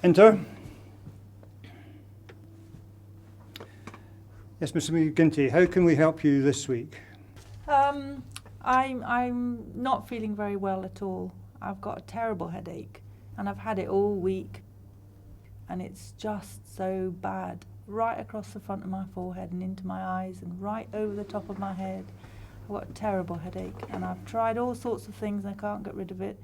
Enter. Yes, Mr. McGinty, how can we help you this week? I'm not feeling very well at all. I've got a terrible headache and I've had it all week, and it's just so bad, right across the front of my forehead and into my eyes and right over the top of my head. I've got a terrible headache and I've tried all sorts of things and I can't get rid of it.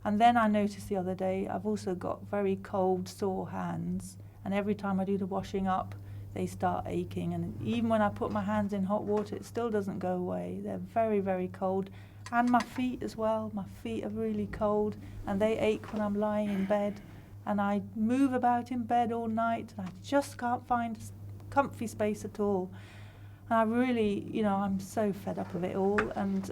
And then I noticed the other day I've also got very cold, sore hands, and every time I do the washing up they start aching, and even when I put my hands in hot water it still doesn't go away. They're very, very cold. And my feet as well. My feet are really cold and they ache when I'm lying in bed, and I move about in bed all night and I just can't find comfy space at all. And I really, I'm so fed up of it all. And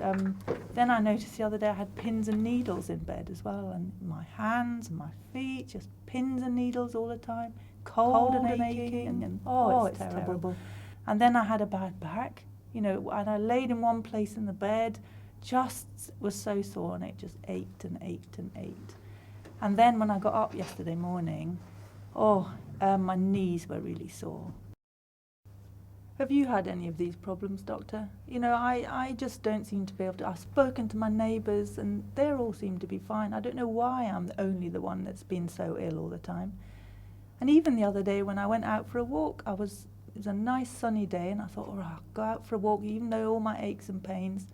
then I noticed the other day I had pins and needles in bed as well, and my hands and my feet, just pins and needles all the time, cold and aching, and it's terrible. And then I had a bad back, and I laid in one place in the bed, just was so sore, and it just ached and ached and ached. And then when I got up yesterday morning, my knees were really sore. Have you had any of these problems, Doctor? I just don't seem to be able to. I've spoken to my neighbours and they all seem to be fine. I don't know why I'm only the one that's been so ill all the time. And even the other day when I went out for a walk, it was a nice sunny day, and I thought, I'll go out for a walk even though all my aches and pains.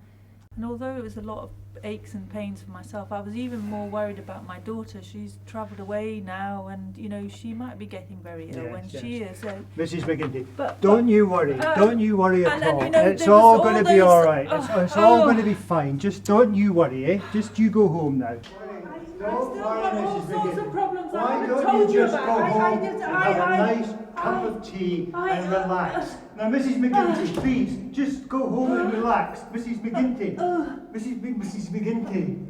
And although it was a lot of aches and pains for myself, I was even more worried about my daughter. She's travelled away now, and she might be getting very ill when she is. So. Mrs. McGinty, don't you worry. Don't you worry at all. It's all all going to be all right. It's all going to be fine. Just don't you worry, eh? Just you go home now. Don't worry, Mrs. McGinty. Why don't you just go home and have a nice cup of tea and relax? Now, Mrs. McGinty, please, just go home and relax. Mrs. McGinty. Mrs. McGinty.